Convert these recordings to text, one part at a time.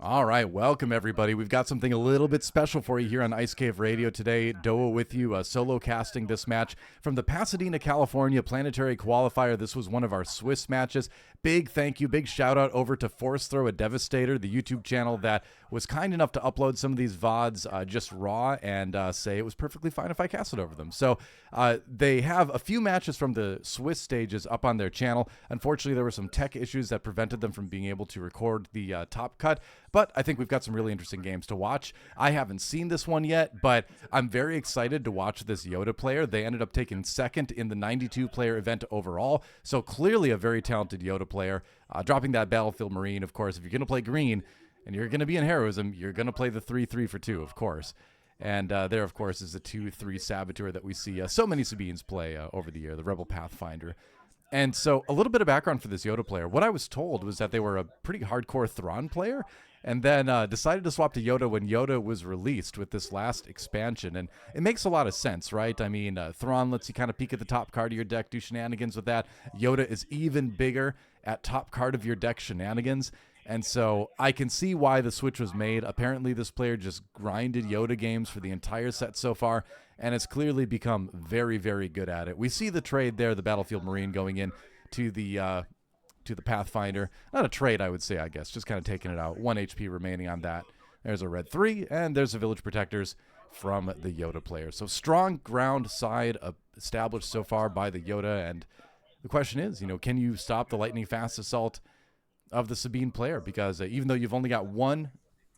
All right, welcome everybody. We've got something a little bit special for you here on Ice Cave Radio today. Doa with you, solo casting this match from the Pasadena, California Planetary Qualifier. This was one of our Swiss matches. Big thank you, big shout out over to Force Throw a Devastator, the YouTube channel that was kind enough to upload some of these VODs just raw and say it was perfectly fine if I casted over them. So they have a few matches from the Swiss stages up on their channel. Unfortunately, there were some tech issues that prevented them from being able to record the top cut. But I think we've got some really interesting games to watch. I haven't seen this one yet, but I'm very excited to watch this Yoda player. They ended up taking second in the 92-player event overall, so clearly a very talented Yoda player. Dropping that Battlefield Marine, of course. If you're going to play green and you're going to be in heroism, you're going to play the 3-3 for 2, of course. And there, of course, is the 2-3 Saboteur that we see so many Sabines play over the year, the Rebel Pathfinder. And so a little bit of background for this Yoda player. What I was told was that they were a pretty hardcore Thrawn player, and then decided to swap to Yoda when Yoda was released with this last expansion. And it makes a lot of sense, right? I mean, Thrawn lets you kind of peek at the top card of your deck, do shenanigans with that. Yoda is even bigger at top card of your deck shenanigans. And so I can see why the switch was made. Apparently, this player just grinded Yoda games for the entire set so far, and has clearly become very, very good at it. We see the trade there, the Battlefield Marine going in to the Pathfinder. Not a trade, I would say, I guess. Just kind of taking it out. 1 HP remaining on that. There's a red 3, and there's the Village Protectors from the Yoda player. So strong ground side established so far by the Yoda, and the question is, can you stop the lightning fast assault of the Sabine player? Because even though you've only got one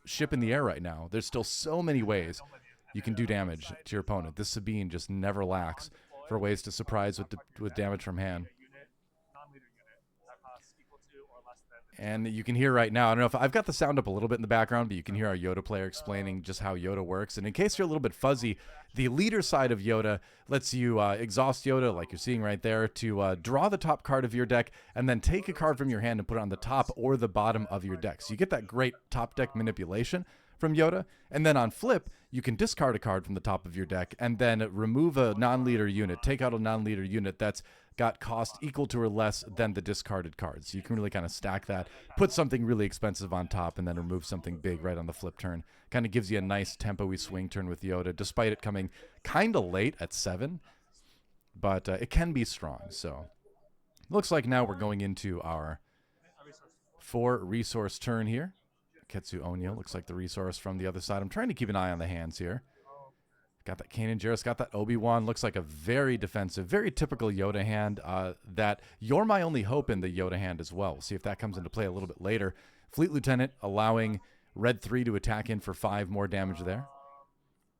ship in the air right now, there's still so many ways you can do damage to your opponent. This Sabine just never lacks for ways to surprise with damage from hand. And you can hear right now, I don't know if I've got the sound up a little bit in the background, but you can hear our Yoda player explaining just how Yoda works. And in case you're a little bit fuzzy, the leader side of Yoda lets you exhaust Yoda, like you're seeing right there, to draw the top card of your deck and then take a card from your hand and put it on the top or the bottom of your deck. So you get that great top deck manipulation from Yoda. And then on flip, you can discard a card from the top of your deck and then remove a non-leader unit, take out a non-leader unit that's got cost equal to or less than the discarded cards. So you can really kind of stack that, put something really expensive on top, and then remove something big right on the flip turn. Kind of gives you a nice tempo-y swing turn with Yoda, despite it coming kind of late at 7. But it can be strong. So looks like now we're going into our 4 resource turn here. Ketsu Onyo looks like the resource from the other side. I'm trying to keep an eye on the hands here. Got that Kanan Jarrus, got that Obi-Wan. Looks like a very defensive, very typical Yoda hand. That You're My Only Hope in the Yoda hand as well. We'll see if that comes into play a little bit later. Fleet Lieutenant allowing Red 3 to attack in for 5 more damage there.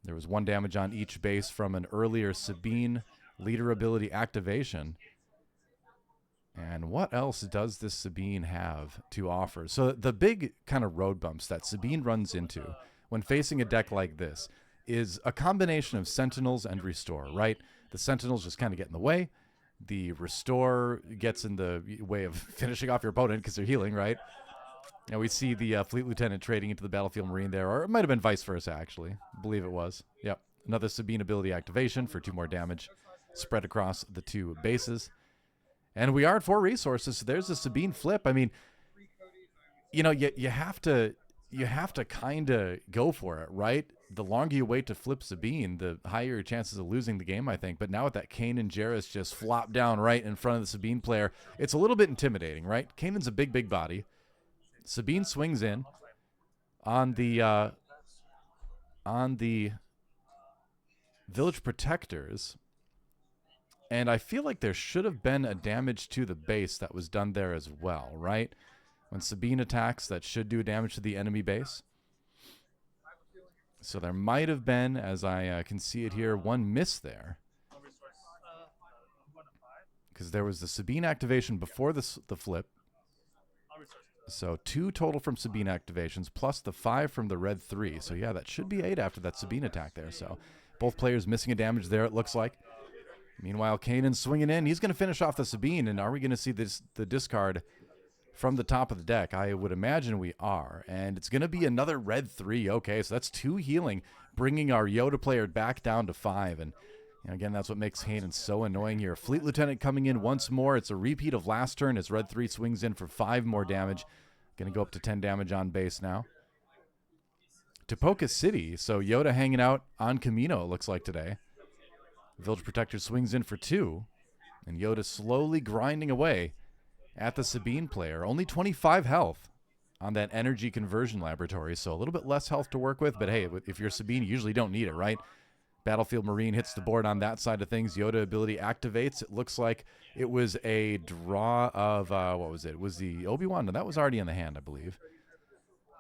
There was 1 damage on each base from an earlier Sabine leader ability activation. And what else does this Sabine have to offer? So the big kind of road bumps that Sabine runs into when facing a deck like this is a combination of Sentinels and Restore, right? The Sentinels just kind of get in the way. The Restore gets in the way of finishing off your opponent because they're healing, right? And we see the Fleet Lieutenant trading into the Battlefield Marine there, or it might have been vice versa, actually. I believe it was. Yep. Another Sabine ability activation for 2 more damage spread across the 2 bases. And we are at 4 resources, so there's a Sabine flip. I mean, you have to kind of go for it, right? The longer you wait to flip Sabine, the higher your chances of losing the game, I think. But now with that Kanan Jarrus just flop down right in front of the Sabine player, it's a little bit intimidating, right? Kanan's a big body. Sabine swings in on the Village Protectors. And I feel like there should have been a damage to the base that was done there as well, right? When Sabine attacks, that should do damage to the enemy base. So there might have been, as I can see it here, 1 miss there. Because there was the Sabine activation before the flip. So 2 total from Sabine activations, plus the 5 from the red 3. So yeah, that should be 8 after that Sabine attack there. So both players missing a damage there, it looks like. Meanwhile, Kanan's swinging in. He's going to finish off the Sabine. And are we going to see the discard from the top of the deck? I would imagine we are. And it's going to be another red 3. Okay, so that's 2 healing, bringing our Yoda player back down to 5. And again, that's what makes Kanan so annoying here. Fleet Lieutenant coming in once more. It's a repeat of last turn as red 3 swings in for 5 more damage. Going to go up to 10 damage on base now. Topoka City. So Yoda hanging out on Camino, it looks like today. Village Protector swings in for 2. And Yoda slowly grinding away at the Sabine player. Only 25 health on that energy conversion laboratory. So a little bit less health to work with. But hey, if you're Sabine, you usually don't need it, right? Battlefield Marine hits the board on that side of things. Yoda ability activates. It looks like it was a draw of, what was it? It was the Obi-Wan. No, that was already in the hand, I believe.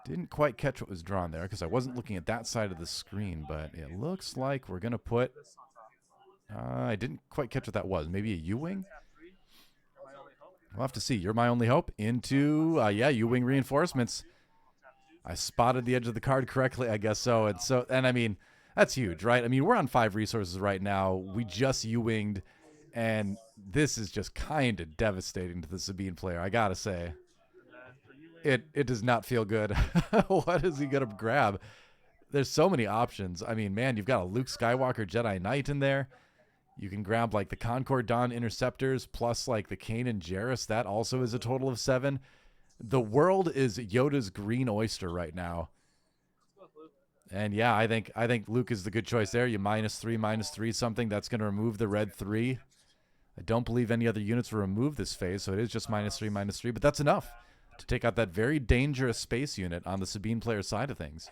Didn't quite catch what was drawn there because I wasn't looking at that side of the screen. But it looks like we're going to put... I didn't quite catch what that was. Maybe a U-Wing? We'll have to see. You're my only hope. Into, yeah, U-Wing reinforcements. I spotted the edge of the card correctly, I guess so. And I mean... That's huge, right? I mean, we're on 5 resources right now. We just U-winged, and this is just kind of devastating to the Sabine player, I gotta say. It does not feel good. What is he going to grab? There's so many options. I mean, man, you've got a Luke Skywalker Jedi Knight in there. You can grab, like, the Concord Dawn Interceptors plus, like, the Kanan Jarrus. That also is a total of 7. The world is Yoda's green oyster right now. And yeah, I think Luke is the good choice there. You -3 something. That's going to remove the red 3. I don't believe any other units will remove this phase, so it is just -3. But that's enough to take out that very dangerous space unit on the Sabine player side of things.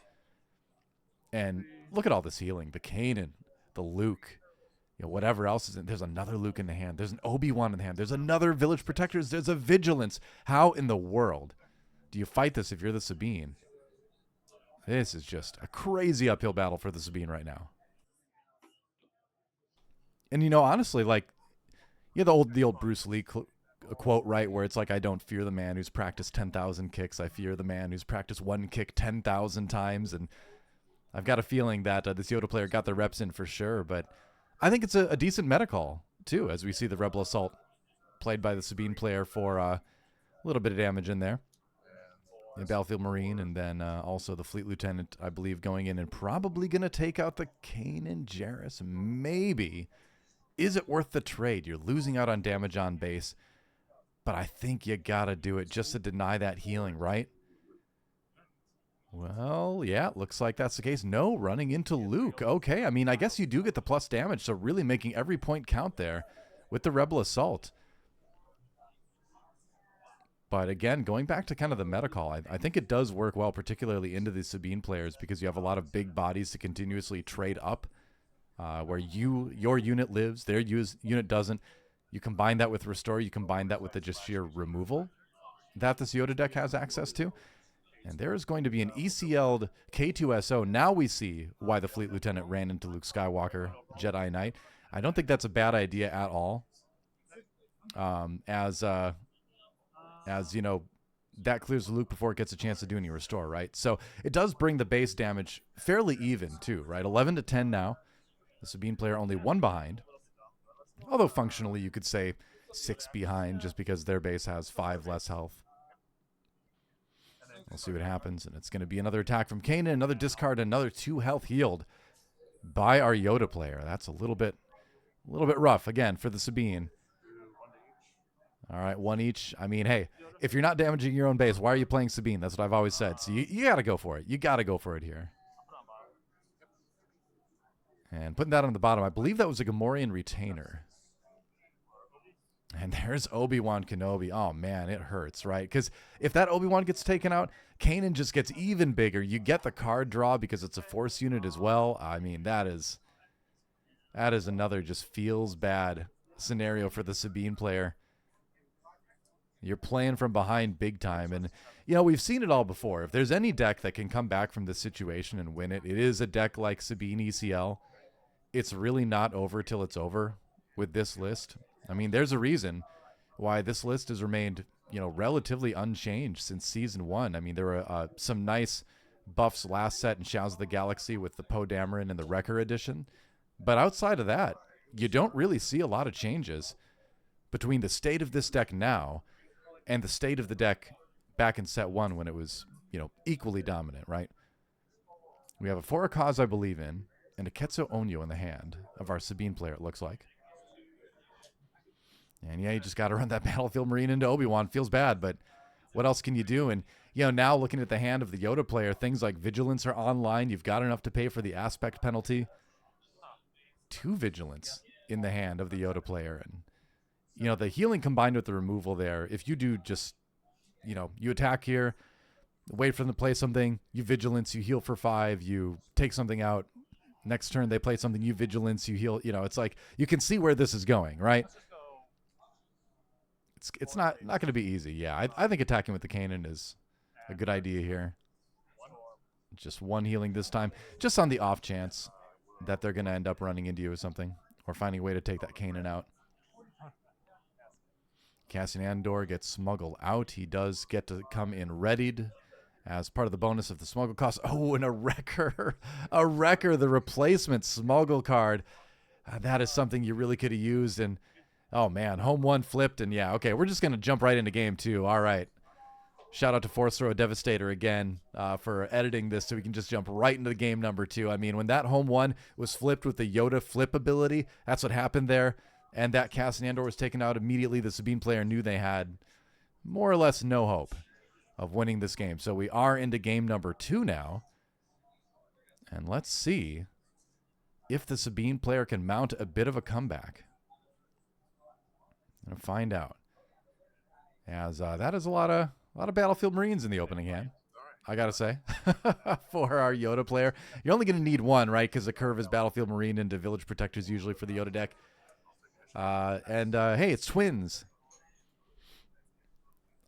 And look at all this healing. The Kanan, the Luke, you know, whatever else is in. There's another Luke in the hand. There's an Obi-Wan in the hand. There's another Village Protectors. There's a Vigilance. How in the world do you fight this if you're the Sabine? This is just a crazy uphill battle for the Sabine right now. And, you know, honestly, like, you know, the old Bruce Lee quote, right, where it's like, I don't fear the man who's practiced 10,000 kicks. I fear the man who's practiced one kick 10,000 times. And I've got a feeling that this Yoda player got the reps in for sure. But I think it's a decent meta call, too, as we see the Rebel Assault played by the Sabine player for a little bit of damage in there. The Battlefield Marine, and then also the Fleet Lieutenant, I believe, going in and probably going to take out the Kanan Jarrus. Maybe. Is it worth the trade? You're losing out on damage on base, but I think you got to do it just to deny that healing, right? Well, yeah, looks like that's the case. No, running into Luke. Okay, I mean, I guess you do get the plus damage, so really making every point count there with the Rebel Assault. But again, going back to kind of the meta call, I think it does work well, particularly into the Sabine players, because you have a lot of big bodies to continuously trade up, where your unit lives, their unit doesn't. You combine that with Restore, you combine that with the just sheer removal that this Yoda deck has access to. And there is going to be an ECL'd K2SO. Now we see why the Fleet Lieutenant ran into Luke Skywalker, Jedi Knight. I don't think that's a bad idea at all. As you know, that clears Luke before it gets a chance to do any restore, right? So it does bring the base damage fairly even too, right? 11 to 10 now. The Sabine player only 1 behind. Although functionally you could say 6 behind just because their base has 5 less health. We'll see what happens, and it's going to be another attack from Kanan, another discard, another 2 health healed by our Yoda player. That's a little bit rough again for the Sabine. All right, 1 each. I mean, hey, if you're not damaging your own base, why are you playing Sabine? That's what I've always said. So you got to go for it. You got to go for it here. And putting that on the bottom, I believe that was a Gamorrean Retainer. And there's Obi-Wan Kenobi. Oh, man, it hurts, right? Because if that Obi-Wan gets taken out, Kanan just gets even bigger. You get the card draw because it's a Force unit as well. I mean, that is another just feels bad scenario for the Sabine player. You're playing from behind big time. And, you know, we've seen it all before. If there's any deck that can come back from this situation and win it, it is a deck like Sabine ECL. It's really not over till it's over with this list. I mean, there's a reason why this list has remained, you know, relatively unchanged since Season 1. I mean, there were some nice buffs last set in Shadows of the Galaxy with the Poe Dameron and the Wrecker edition. But outside of that, you don't really see a lot of changes between the state of this deck now and the state of the deck back in set 1 when it was, you know, equally dominant, right? We have a Forakaz I believe in, and a Ketso Onyo in the hand of our Sabine player, it looks like. And yeah, you just got to run that Battlefield Marine into Obi-Wan. Feels bad, but what else can you do? And Now looking at the hand of the Yoda player, things like Vigilance are online. You've got enough to pay for the aspect penalty. 2 Vigilance in the hand of the Yoda player. And, the healing combined with the removal there, if you do just, you attack here, wait for them to play something, you Vigilance, you heal for 5, you take something out. Next turn, they play something, you Vigilance, you heal. It's like you can see where this is going, right? It's not going to be easy. Yeah, I think attacking with the cannon is a good idea here. Just 1 healing this time, just on the off chance that they're going to end up running into you or something, or finding a way to take that cannon out. Cassian Andor gets smuggled out. He does get to come in readied as part of the bonus of the smuggle cost. Oh, and a Wrecker. A Wrecker, the replacement smuggle card. That is something you really could have used. And, oh, man, home 1 flipped. And, yeah, okay, we're just going to jump right into game 2. All right. Shout out to Force Throw Devastator again for editing this so we can just jump right into the game number 2. I mean, when that home 1 was flipped with the Yoda flip ability, that's what happened there. And that Cassian Andor was taken out immediately. The Sabine player knew they had more or less no hope of winning this game. So we are into game number 2 now. And let's see if the Sabine player can mount a bit of a comeback. I'm going to find out. As that is a lot of Battlefield Marines in the opening hand, I got to say, for our Yoda player. You're only going to need 1, right? Because the curve is Battlefield Marine into Village Protectors usually for the Yoda deck. Hey, it's twins.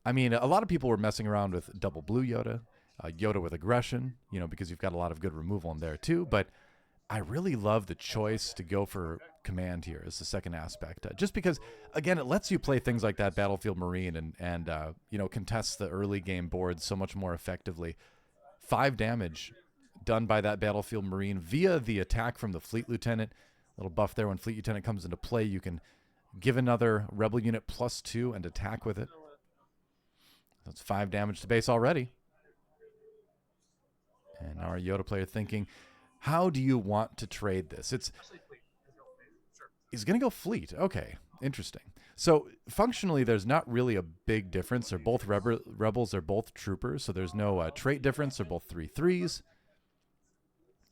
I mean, a lot of people were messing around with double blue Yoda, Yoda with aggression, because you've got a lot of good removal in there too. But I really love the choice to go for command here as the second aspect. Just because, again, it lets you play things like that Battlefield Marine and contest the early game board so much more effectively. 5 damage done by that Battlefield Marine via the attack from the Fleet Lieutenant. Little buff there when Fleet Lieutenant comes into play. You can give another Rebel unit +2 and attack with it. That's 5 damage to base already. And our Yoda player thinking, how do you want to trade this? He's going to go Fleet. Okay, interesting. So functionally, there's not really a big difference. They're both rebels. They're both troopers. So there's no trait difference. They're both 3/3s.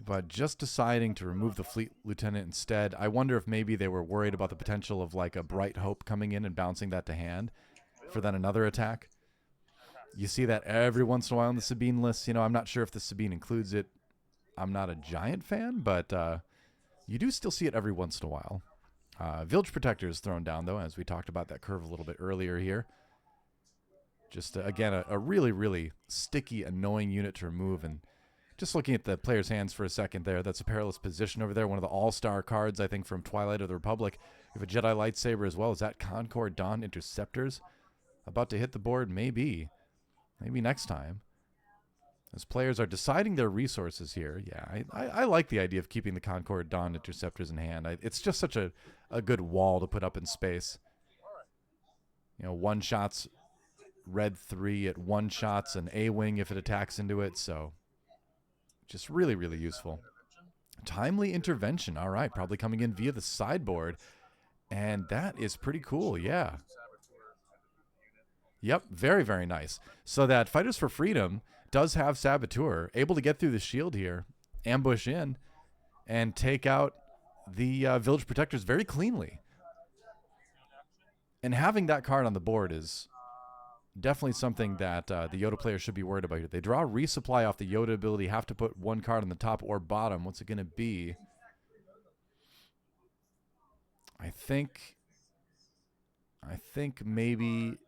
But just deciding to remove the Fleet Lieutenant instead, I wonder if maybe they were worried about the potential of like a Bright Hope coming in and bouncing that to hand for then another attack. You see that every once in a while on the Sabine list. I'm not sure if the Sabine includes it. I'm not a giant fan, but you do still see it every once in a while. Village Protector is thrown down, though, as we talked about that curve a little bit earlier here. Just, again, a really, really sticky, annoying unit to remove. And just looking at the player's hands for a second there, that's a Perilous Position over there. One of the all-star cards, I think, from Twilight of the Republic. We have a Jedi Lightsaber as well. Is that Concord Dawn Interceptors about to hit the board? Maybe. Maybe next time. As players are deciding their resources here, yeah, I like the idea of keeping the Concord Dawn Interceptors in hand. It's just such a good wall to put up in space. 1-shots, red 3 at 1-shots, an A-wing if it attacks into it, so just really, really useful. Timely Intervention, all right, probably coming in via the sideboard, and that is pretty cool, yeah. Yep, very, very nice. So that Fighters for Freedom does have Saboteur, able to get through the shield here, ambush in, and take out the Village Protectors very cleanly. And having that card on the board is definitely something that the Yoda player should be worried about here. They draw resupply off the Yoda ability, have to put 1 card on the top or bottom. What's it going to be? I think maybe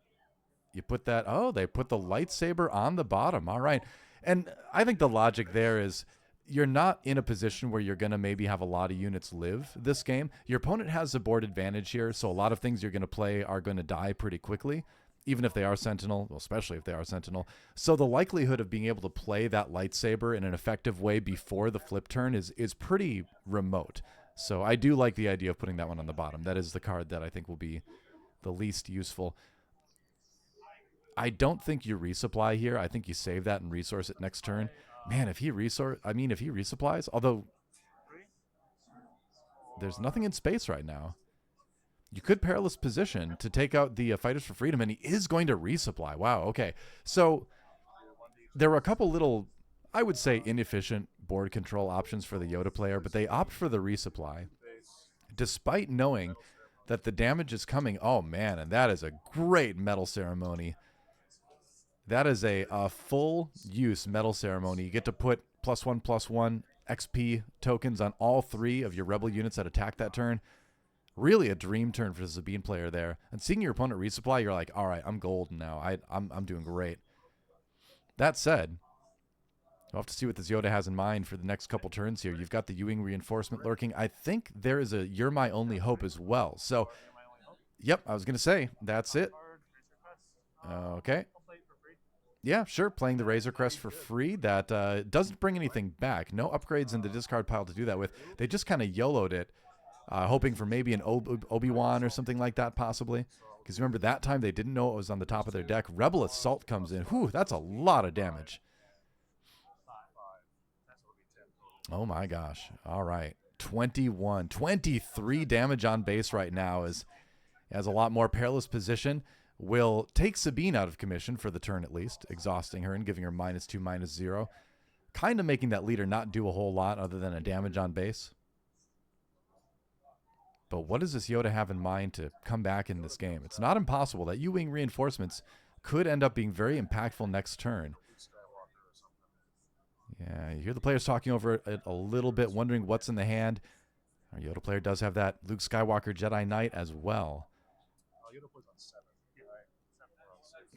you put that. Oh, they put the lightsaber on the bottom. All right. And I think the logic there is you're not in a position where you're going to maybe have a lot of units live this game. Your opponent has a board advantage here, so a lot of things you're going to play are going to die pretty quickly, even if they are Sentinel, well, especially if they are Sentinel. So the likelihood of being able to play that lightsaber in an effective way before the flip turn is pretty remote. So I do like the idea of putting that one on the bottom. That is the card that I think will be the least useful. I don't think you resupply here. I think you save that and resource it next turn. Man, if he resupplies, although there's nothing in space right now. You could Perilous Position to take out the Fighters for Freedom, and he is going to resupply. Wow, okay. So There were a couple little, I would say, inefficient board control options for the Yoda player, but they opt for the resupply, despite knowing that the damage is coming. Oh, man, and that is a great metal ceremony. That is a full-use metal ceremony. You get to put +1/+1 XP tokens on all 3 of your rebel units that attack that turn. Really a dream turn for the Sabine player there. And seeing your opponent resupply, you're like, all right, I'm golden now. I'm doing great. That said, we'll have to see what this Yoda has in mind for the next couple turns here. You've got the U-wing reinforcement lurking. I think there is a You're My Only Hope as well. So, yep, I was going to say, that's it. Okay. Yeah, sure, playing the Razor Crest for free. That doesn't bring anything back. No upgrades in the discard pile to do that with. They just kind of YOLO'd it, hoping for maybe an Obi-Wan or something like that, possibly. Because remember, that time they didn't know it was on the top of their deck. Rebel Assault comes in. Whew, that's a lot of damage. Oh, my gosh. All right. 23 damage on base right now as has a lot more perilous position. Will take Sabine out of commission for the turn at least, exhausting her and giving her -2, -0. Kind of making that leader not do a whole lot other than a damage on base. But what does this Yoda have in mind to come back in this game? It's not impossible that U-wing reinforcements could end up being very impactful next turn. Yeah, you hear the players talking over it a little bit, wondering what's in the hand. Our Yoda player does have that Luke Skywalker Jedi Knight as well.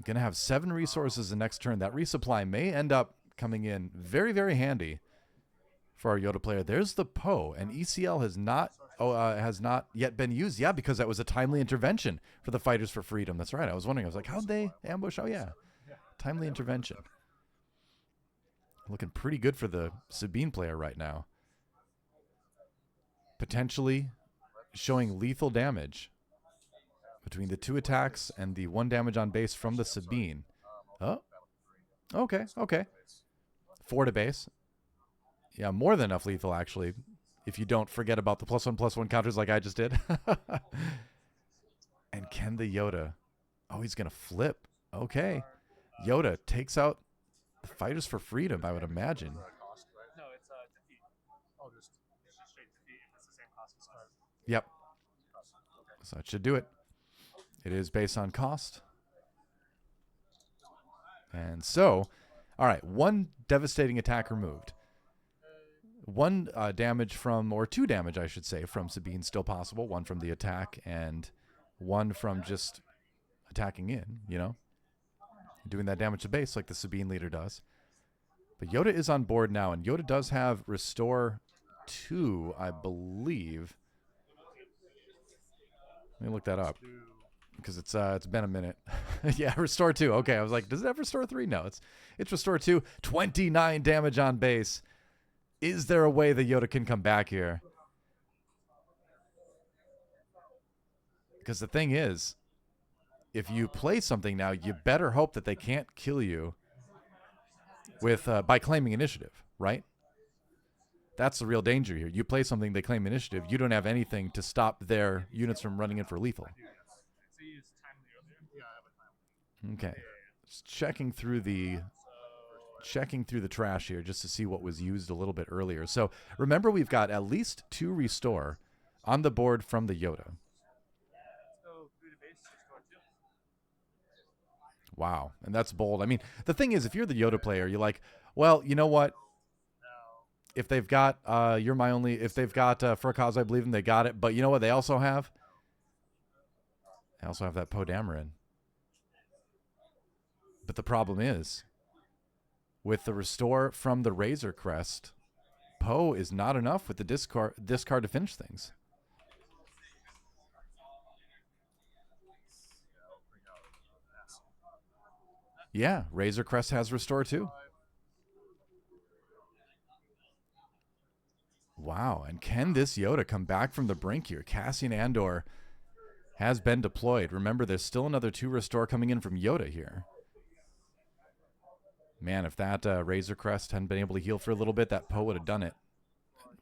Going to have 7 resources the next turn. That resupply may end up coming in very, very handy for our Yoda player. There's the Poe, and ECL has not yet been used. Yeah, because that was a timely intervention for the Fighters for Freedom. That's right. I was wondering. I was like, how'd they ambush? Oh, yeah. Timely intervention. Looking pretty good for the Sabine player right now. Potentially showing lethal damage between the 2 attacks and the 1 damage on base from the Sabine. Oh, okay. 4 to base. Yeah, more than enough lethal, actually, if you don't forget about the +1/+1 counters like I just did. And can the Yoda... Oh, he's going to flip. Okay. Yoda takes out the Fighters for Freedom, I would imagine. No, it's defeat. Oh, just straight defeat if it's the same cost as card. Yep. So that should do it. It is based on cost. And so, all right, 1 devastating attack removed. 1 damage from, or 2 damage, I should say, from Sabine still possible. 1 from the attack and 1 from just attacking in, you know, doing that damage to base like the Sabine leader does. But Yoda is on board now, and Yoda does have Restore 2, I believe. Let me look that up because it's been a minute. Yeah, Restore 2. Okay, I was like, does it have Restore 3? No, it's Restore 2. 29 damage on base. Is there a way that Yoda can come back here? Because the thing is, if you play something now, you better hope that they can't kill you with by claiming initiative, right? That's the real danger here. You play something, they claim initiative. You don't have anything to stop their units from running in for lethal. Okay. Just checking through the trash here just to see what was used a little bit earlier. So remember, we've got at least 2 Restore on the board from the Yoda. Wow. And that's bold. I mean, the thing is, if you're the Yoda player, you're like, well, you know what? If they've got if they've got For a Cause I Believe in, they got it. But you know what they also have? They also have that Poe Dameron. But the problem is, with the Restore from the Razor Crest, Poe is not enough with the discard to finish things. Yeah, Razor Crest has Restore too. Wow, and can this Yoda come back from the brink here? Cassian Andor has been deployed. Remember, there's still another 2 Restore coming in from Yoda here. Man, if that Razor Crest hadn't been able to heal for a little bit, that Poe would have done it.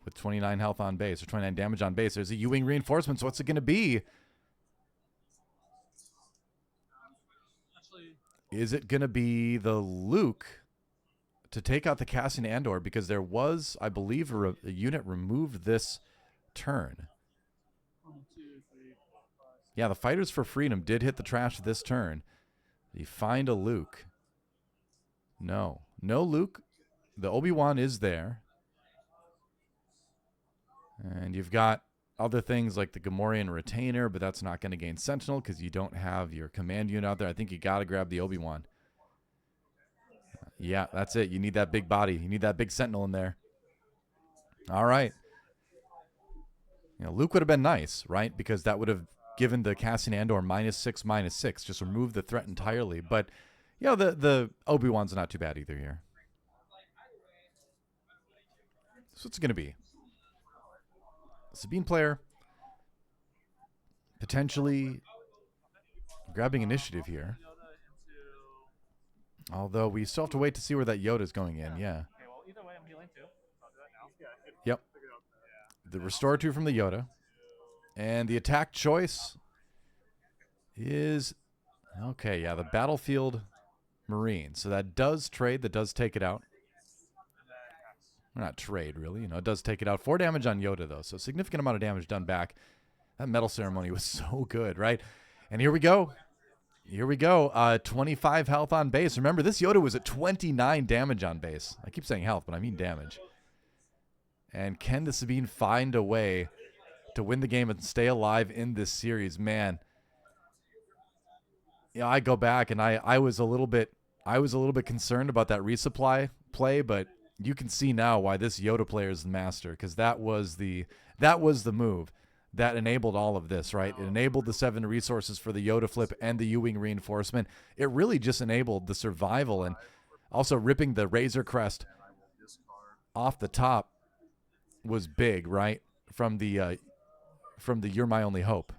With 29 health on base, or 29 damage on base. There's a U-wing reinforcement, so what's it going to be? Is it going to be the Luke to take out the Cassian Andor because there was, I believe, a unit removed this turn. 1, 2, 3, 4, 5, 6. Yeah, the Fighters for Freedom did hit the trash this turn. Did he find a Luke? No. No Luke. The Obi-Wan is there. And you've got other things like the Gamorrean Retainer, but that's not going to gain Sentinel because you don't have your command unit out there. I think you got to grab the Obi-Wan. Yeah, that's it. You need that big body. You need that big Sentinel in there. All right. You know, Luke would have been nice, right? Because that would have given the Cassian Andor -6/-6. Just remove the threat entirely. But, you know, the Obi-Wan's not too bad either here. So what's it going to be? Sabine player potentially grabbing initiative here. Although we still have to wait to see where that Yoda's going in. Yeah. Okay, well, either way, I'm healing too. So I'll do that now. Yeah, Yep. The Restore 2 from the Yoda. And the attack choice is, okay, yeah, the Battlefield Marine. So that does trade, that does take it out. Not trade, really. You know, it does take it out. 4 damage on Yoda, though. So significant amount of damage done back. That Metal Ceremony was so good, right? And here we go. Here we go. 25 health on base. Remember, this Yoda was at 29 damage on base. I keep saying health, but I mean damage. And can the Sabine find a way to win the game and stay alive in this series? Man, you know, I go back and I was a little bit concerned about that resupply play, but you can see now why this Yoda player is the master, because that was the move that enabled all of this, right? It enabled the 7 resources for the Yoda flip and the U-Wing reinforcement. It really just enabled the survival, and also ripping the Razor Crest off the top was big, right? From the You're My Only Hope.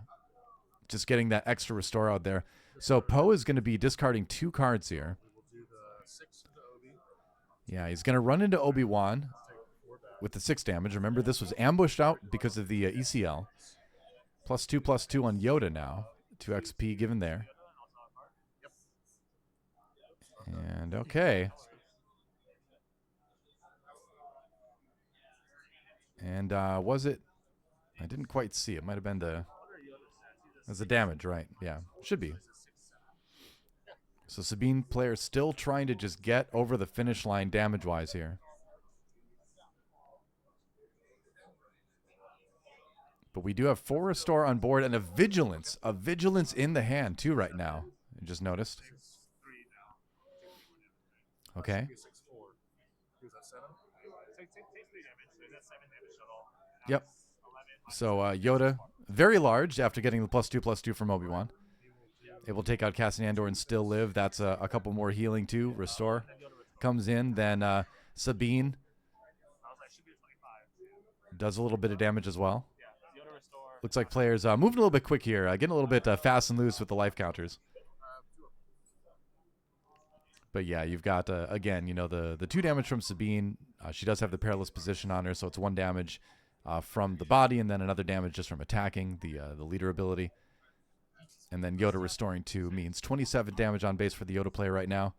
Just getting that extra restore out there. So Poe is going to be discarding 2 cards here. Yeah, he's going to run into Obi-Wan with the 6 damage. Remember, this was ambushed out because of the ECL. +2/+2 on Yoda now. 2 XP given there. And okay. And was it? I didn't quite see. It might have been that's the damage, right? Yeah, should be. So Sabine player still trying to just get over the finish line damage-wise here. But we do have 4 restore on board and a vigilance in the hand too right now. I just noticed. Okay. Yep. So Yoda, very large after getting the +2/+2 from Obi-Wan. Able to take out Cassian Andor and still live. That's a couple more healing too. Restore comes in. Then Sabine does a little bit of damage as well. Looks like players moving a little bit quick here. Getting a little bit fast and loose with the life counters. But yeah, you've got, again, you know, the 2 damage from Sabine. She does have the perilous position on her, so it's 1 damage from the body and then another damage just from attacking the leader ability. And then Yoda restoring 2 means 27 damage on base for the Yoda player right now.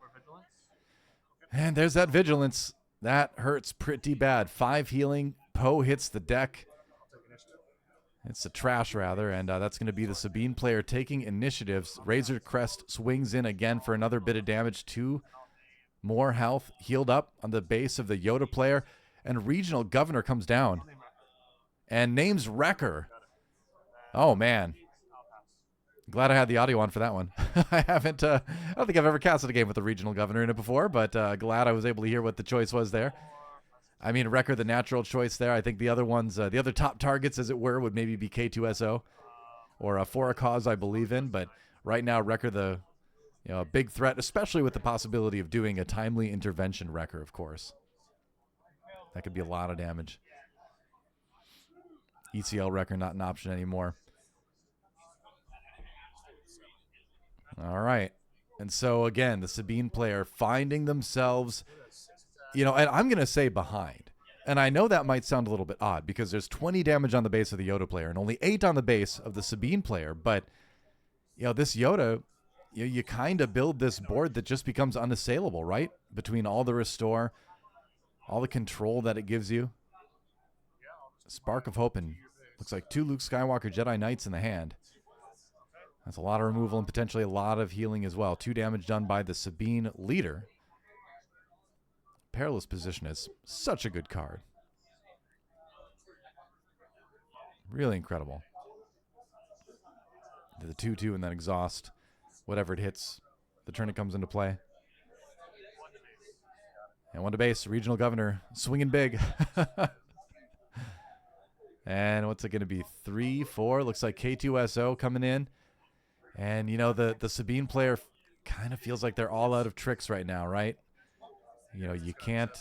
And there's that vigilance. That hurts pretty bad. 5 healing. Poe hits the deck. It's the trash, rather, and that's going to be the Sabine player taking initiatives. Razor Crest swings in again for another bit of damage. 2 more health healed up on the base of the Yoda player. And Regional Governor comes down and names Wrecker. Oh, man. Glad I had the audio on for that one. I don't think I've ever casted a game with the Regional Governor in it before, but glad I was able to hear what the choice was there. I mean, Wrecker, the natural choice there. I think the other ones, the other top targets, as it were, would maybe be K2SO or For a Cause, I believe in. But right now, Wrecker, the big threat, especially with the possibility of doing a timely intervention Wrecker, of course. That could be a lot of damage. ECL Wrecker not an option anymore. All right. And so, again, the Sabine player finding themselves, and I'm going to say behind. And I know that might sound a little bit odd because there's 20 damage on the base of the Yoda player and only 8 on the base of the Sabine player. But, this Yoda, you kind of build this board that just becomes unassailable, right? Between all the restore, all the control that it gives you. Spark of Hope and looks like 2 Luke Skywalker Jedi Knights in the hand. That's a lot of removal and potentially a lot of healing as well. 2 damage done by the Sabine leader. Perilous Position is such a good card. Really incredible. The 2/2 and then exhaust. Whatever it hits, the turn it comes into play. And 1 to base. Regional Governor swinging big. And what's it going to be? 3/4. Looks like K2SO coming in. And, you know, the Sabine player kind of feels like they're all out of tricks right now, right? You know, you can't.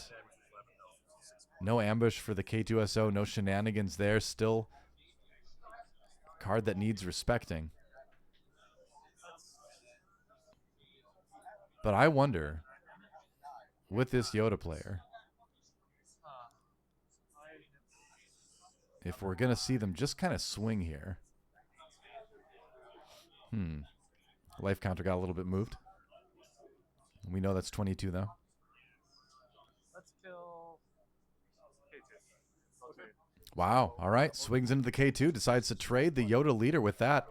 No ambush for the K2SO. No shenanigans there. Still a card that needs respecting. But I wonder, with this Yoda player, if we're going to see them just kind of swing here. Life counter got a little bit moved. We know that's 22, though. Let's kill K2. Okay. Wow. All right. Swings into the K2. Decides to trade the Yoda leader with that.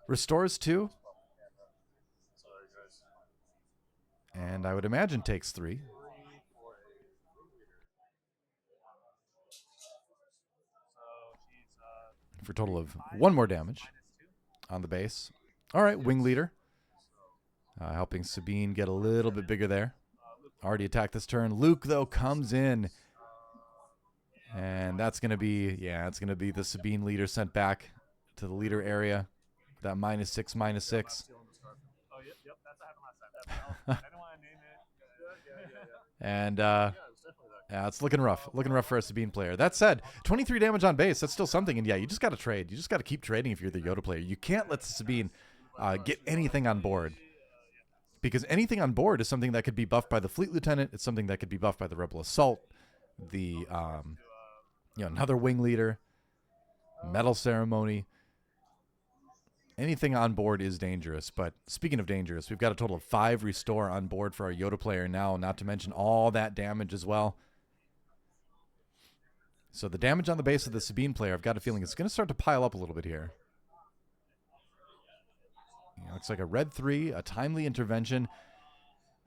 Restores 2. And I would imagine takes 3. For a total of 1 more damage on the base. All right, Wing Leader. Helping Sabine get a little bit bigger there. Already attacked this turn. Luke, though, comes in. And that's going to be, it's going to be the Sabine leader sent back to the leader area. That -6, -6. Oh, yep, that's what happened last time. I didn't want to name it. And yeah, it's looking rough. Looking rough for a Sabine player. That said, 23 damage on base. That's still something. And yeah, you just got to trade. You just got to keep trading if you're the Yoda player. You can't let the Sabine get anything on board. Because anything on board is something that could be buffed by the Fleet Lieutenant. It's something that could be buffed by the Rebel Assault. The, another Wing Leader. Medal Ceremony. Anything on board is dangerous. But speaking of dangerous, we've got a total of 5 restore on board for our Yoda player now. Not to mention all that damage as well. So the damage on the base of the Sabine player, I've got a feeling it's going to start to pile up a little bit here. Looks like a red 3, a timely intervention,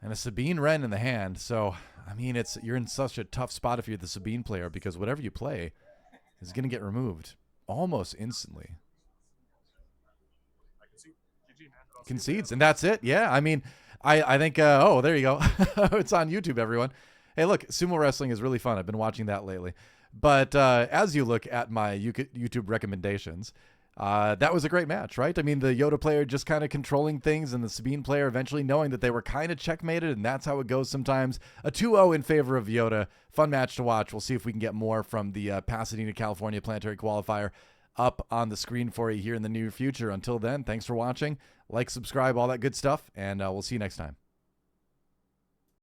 and a Sabine Wren in the hand. So, I mean, you're in such a tough spot if you're the Sabine player because whatever you play is going to get removed almost instantly. Concedes, and that's it. Yeah, I mean, I think, oh, there you go. It's on YouTube, everyone. Hey, look, sumo wrestling is really fun. I've been watching that lately. But as you look at my YouTube recommendations, that was a great match, right? I mean, the Yoda player just kind of controlling things and the Sabine player eventually knowing that they were kind of checkmated, and that's how it goes sometimes. A 2-0 in favor of Yoda. Fun match to watch. We'll see if we can get more from the Pasadena, California Planetary Qualifier up on the screen for you here in the near future. Until then, thanks for watching. Like, subscribe, all that good stuff, and we'll see you next time.